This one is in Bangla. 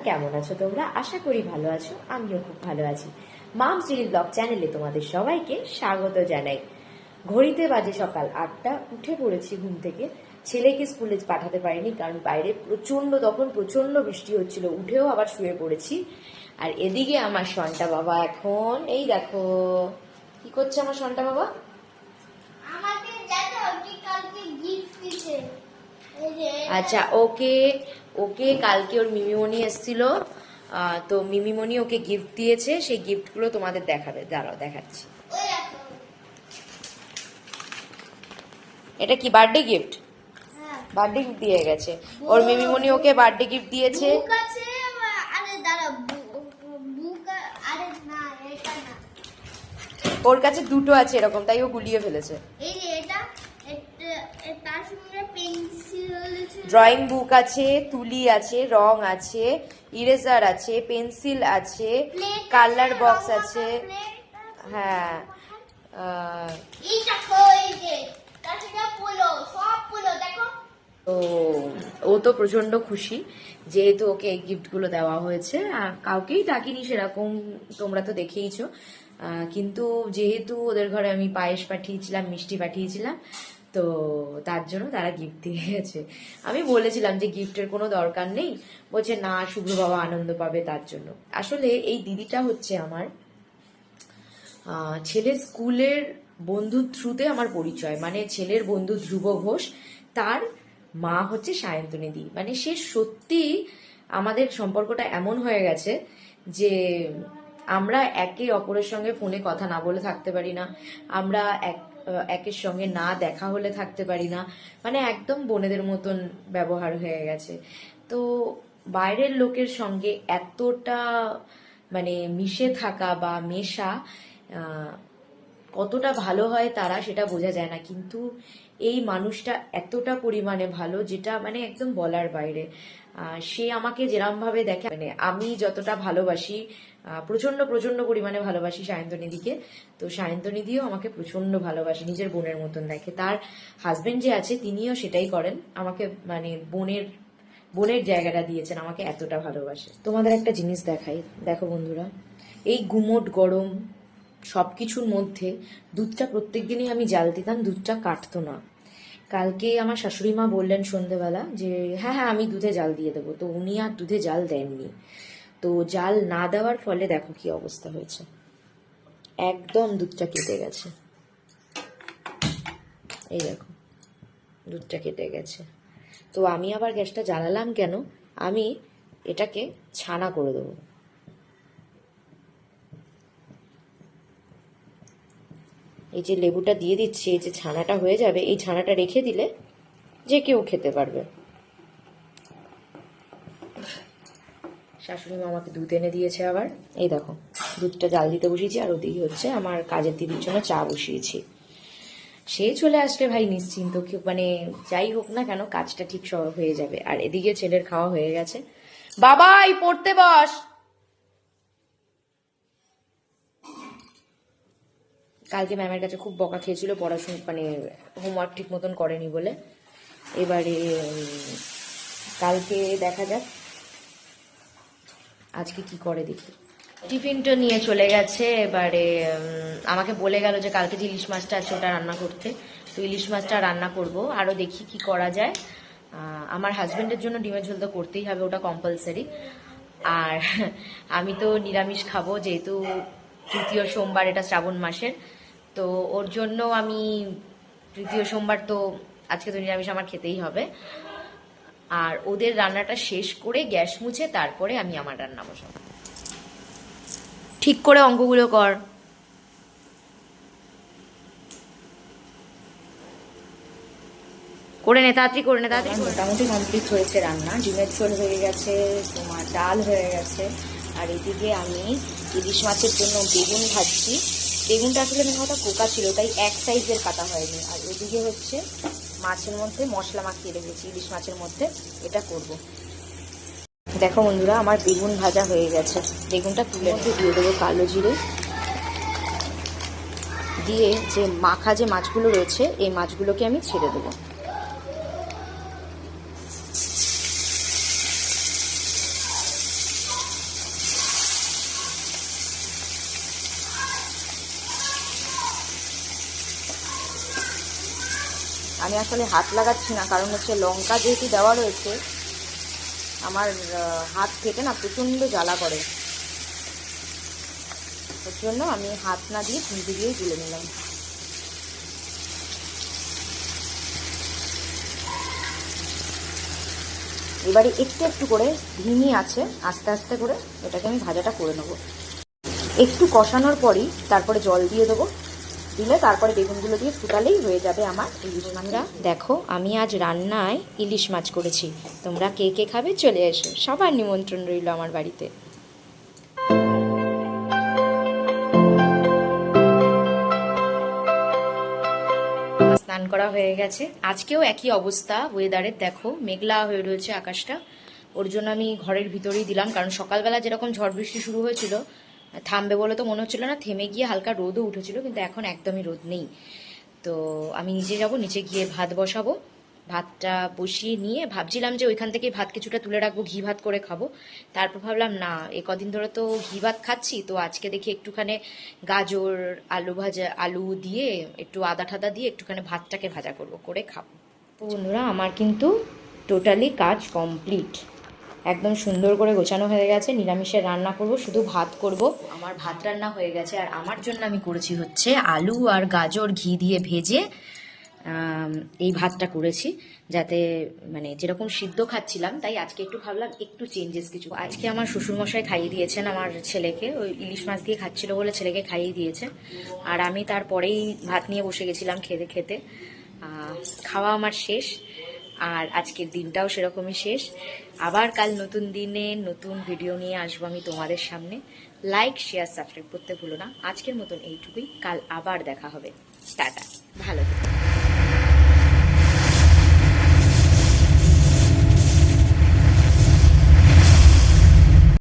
কেমন আছো তোমরা? আশা করি ভালো আছো, আমিও খুব ভালো আছি। মামস ডেইলি ব্লগ চ্যানেলে তোমাদের সবাইকে স্বাগত জানাই। ঘড়িতে বাজে সকাল 8টা, উঠে পড়েছি ঘুম থেকে। ছেলেকে স্কুলে পাঠাতে পারিনি কারণ বাইরে প্রচন্ড বৃষ্টি হচ্ছিল, উঠেও আবার শুয়ে পড়েছি। আর এদিকে আমার সন্টা বাবা এখন এই দেখো কি করছে। আমার সন্টা বাবা আমাকে জানো কি কালকে গিফট দিয়েছে। আচ্ছা, ওকে ওকে কালকে ওর মিমিমণি এসেছিল, তো মিমিমণি ওকে গিফট দিয়েছে। সেই গিফটগুলো তোমাদের দেখাবে, দাঁড়াও দেখাচ্ছি। ওই দেখো, এটা কি বার্থডে গিফট? হ্যাঁ বার্থডে গিফট দিয়ে গেছে ওর মিমিমণি, ওকে বার্থডে গিফট দিয়েছে। বুক আছে। আরে দাঁড়া, বুক আরে না, এটা না, ওর কাছে দুটো আছে এরকম, তাই ও গুলিয়ে ফেলেছে। এই যে এটা তার সঙ্গে পেন্সিল আছে, ড্রয়িং বুক আছে, তুলি আছে, রং আছে, ইরেজার আছে, পেন্সিল আছে, কালার বক্স আছে। হ্যাঁ, এই দেখো, এই যে তার সঙ্গে পুলো, সব পুলো দেখো। তো ও তো প্রচন্ড খুশি যেহেতু ওকে এই গিফটগুলো দেওয়া হয়েছে। আর কাউকেই ডাকিনি সেরকম, তোমরা তো দেখেইছো। কিন্তু যেহেতু ওদের ঘরে আমি পায়েস পাঠিয়েছিলাম, মিষ্টি পাঠিয়েছিলাম, তো তার জন্য তারা গিফট দিয়ে গেছে। আমি বলেছিলাম যে গিফটের কোনো দরকার নেই, বলছে না শুভ্র বাবা আনন্দ পাবে তার জন্য। আসলে এই দিদিটা হচ্ছে আমার ছেলের স্কুলের বন্ধুর থ্রুতে আমার পরিচয়। মানে ছেলের বন্ধু ধ্রুব ঘোষ, তার মা হচ্ছে সায়ন্তনী দি। মানে সে সত্যি আমাদের সম্পর্কটা এমন হয়ে গেছে যে আমরা একে অপরের সঙ্গে ফোনে কথা না বলে থাকতে পারি না, আমরা একের সঙ্গে না দেখা হলে থাকতে পারি না। মানে একদম বোনেদের মতন ব্যবহার হয়ে গেছে। তো বাইরের লোকের সঙ্গে এতটা মানে মিশে থাকা বা মেশা কতটা ভালো হয় তারা সেটা বোঝা যায় না, কিন্তু এই মানুষটা এতটা পরিমাণে ভালো যেটা মানে একদম বলার বাইরে। সে আমাকে যেরম ভাবে দেখে, মানে আমি যতটা ভালোবাসি, প্রচন্ড পরিমাণে ভালোবাসি সায়ন্তনীদিকে, তো সায়ন্তনীদিও আমাকে প্রচন্ড ভালোবাসে, নিজের বোনের মতন দেখে। তার হাজবেন্ড যে আছে তিনিও সেটাই করেন, আমাকে মানে বোনের জায়গাটা দিয়েছেন, আমাকে এতটা ভালোবাসে। তোমাদের একটা জিনিস দেখাই, দেখো বন্ধুরা, এই গুমোট গরম সবকিছুর মধ্যে দুধটা প্রত্যেকদিনই আমি জাল দিতাম, দুধটা কাটতো না। কালকে আমার শাশুড়ি মা বললেন সন্ধেবেলা যে হ্যাঁ আমি দুধে জাল দিয়ে দেবো, তো উনি আর দুধে জাল দেননি। তো জাল না দেওয়ার ফলে দেখো কি অবস্থা হয়েছে, একদম দুধটা কেটে গেছে। এই দেখো দুধটা কেটে গেছে। তো আমি আবার গ্যাসটা জ্বালালাম কেন, আমি এটাকে ছানা করে দেবো। এই যে লেবুটা দিয়ে দিচ্ছি, এই যে ছানাটা হয়ে যাবে, এই ছানাটা রেখে দিলে যে কেউ খেতে পারবে। শাশুড়ি মা আমাকে দুধ এনে দিয়েছে আবার। এই দেখো দুধটা জাল দিতে বসিয়েছি, আর ওদিকে হচ্ছে আমার কাজের দিদির জন্য চা বসিয়েছি। সে চলে আসলে ভাই নিশ্চিন্ত, মানে যাই হোক না কেন কাজটা ঠিক হয়ে যাবে। আর এদিকে ছেলের খাওয়া হয়ে গেছে। বাবাই পড়তে বস। কালকে ম্যামের কাছে খুব বকা খেয়েছিল, পড়াশোনা মানে হোমওয়ার্ক ঠিক মতন করেনি বলে। এবারে কালকে দেখা যাক আজকে কি করে, দেখি। টিফিনটা নিয়ে চলে গেছে। এবারে আমাকে বলে গেল যে কালকে যে ইলিশ মাছটা আছে ওটা রান্না করতে, তো ইলিশ মাছটা রান্না করব। আরও দেখি কি করা যায়। আমার হাজবেন্ডের জন্য ডিমের ঝোল তো করতেই হবে, ওটা কম্পালসারি। আর আমি তো নিরামিষ খাবো, যেহেতু তৃতীয় সোমবার, এটা শ্রাবণ মাসের, তো ওর জন্য আমি তৃতীয় সোমবার, তো আজকে তো নিরামিষ আমার খেতেই হবে। আর ওদের রান্নাটা শেষ করে গ্যাস মুছে তারপরে আমি আমার রান্না বসাবো। ঠিক করে অঙ্কগুলো কর। করে নে তাড়াতাড়ি, করে নে তাড়াতাড়ি। মোটামুটি কমপ্লিট হয়েছে রান্না, ডিমের ঝোল হয়ে গেছে, তোমার ডাল হয়ে গেছে। আর এদিকে আমি ইলিশ মাছের জন্য বেগুন ভাজছি। বেগুনটা আসলে মেন কথা কোকা ছিল, তাই এক সাইজের কাটা হয়নি। আর এদিকে হচ্ছে মাছের মধ্যে মশলা মাখিয়ে রেখেছি, ইলিশ মাছের মধ্যে এটা করব। দেখো বন্ধুরা আমার বেগুন ভাজা হয়ে গেছে। বেগুনটা তুলে দিয়ে দেবো কালো জিরে দিয়ে, যে মাখা যে মাছগুলো রয়েছে এই মাছগুলোকে আমি ছেড়ে দেবো। আমি আসলে হাত লাগাচ্ছি না, কারণ হচ্ছে লঙ্কা যেহেতু দেওয়া রয়েছে আমার হাত থেকে না প্রচণ্ড জ্বালা করে, ওর জন্য আমি হাত না দিয়ে খুন্তি দিয়েই তুলে নিলাম। এবারে একটু একটু করে ধিমি আছে আস্তে আস্তে করে এটাকে আমি ভাজাটা করে নেবো। একটু কষানোর পরই তারপরে জল দিয়ে দেবো, দিলে তারপরে বেগুনগুলো দিয়ে ফুটালেই হয়ে যাবে আমার ইলিশ মাছটা। দেখো আমি আজ রান্নায় ইলিশ মাছ করেছি, তোমরা কে কে খাবে চলে এসো, সবার নিমন্ত্রণ রইল আমার বাড়িতে। স্নান করা হয়ে গেছে, আজকেও একই অবস্থা ওয়েদারের, দেখো মেঘলা হয়ে রয়েছে আকাশটা, ওর জন্য আমি ঘরের ভিতরেই দিলাম, কারণ সকালবেলা যেরকম ঝড় বৃষ্টি শুরু হয়েছিল থামবে বলে তো মনে হচ্ছিল না, থেমে গিয়ে হালকা রোদও উঠেছিল, কিন্তু এখন একদমই রোদ নেই। তো আমি নিচে যাব, নিচে গিয়ে ভাত বসাবো, ভাতটা বসিয়ে নিয়ে ভাবছিলাম যে ওইখান থেকে ভাত কিছুটা তুলে রাখবো, ঘি ভাত করে খাবো। তারপর ভাবলাম না, এ কদিন ধরে তো ঘি ভাত খাচ্ছি, তো আজকে দেখি একটুখানি গাজর আলু ভাজা, আলু দিয়ে একটু আদা ঠাদা দিয়ে একটুখানি ভাতটাকে ভাজা করব, করে খাবো। তো বন্ধুরা আমার কিন্তু টোটালি কাজ কমপ্লিট, একদম সুন্দর করে গোছানো হয়ে গেছে। নিরামিষের রান্না করব, শুধু ভাত করব। আমার ভাত রান্না হয়ে গেছে, আর আমার জন্য আমি করেছি হচ্ছে আলু আর গাজর ঘি দিয়ে ভেজে এই ভাতটা করেছি, যাতে মানে যেরকম সিদ্ধ খাচ্ছিলাম, তাই আজকে একটু ভাবলাম একটু চেঞ্জেস কিছু। আজকে আমার শ্বশুরমশাই খাইয়ে দিয়েছেন আমার ছেলেকে, ওই ইলিশ মাছ দিয়ে খাচ্ছিল বলে ছেলেকে খাইয়ে দিয়েছে, আর আমি তারপরেই ভাত নিয়ে বসে গেছিলাম খেতে খেতে। খাওয়া আমার শেষ, আর আজকের দিনটাও সেরকমই শেষ। আবার কাল নতুন দিনে নতুন ভিডিও নিয়ে আসবো আমি তোমাদের সামনে। লাইক শেয়ার সাবস্ক্রাইব করতে ভুলো না। আজকের মতন এইটুকুই, কাল আবার দেখা হবে। টাটা, ভালো থেকো।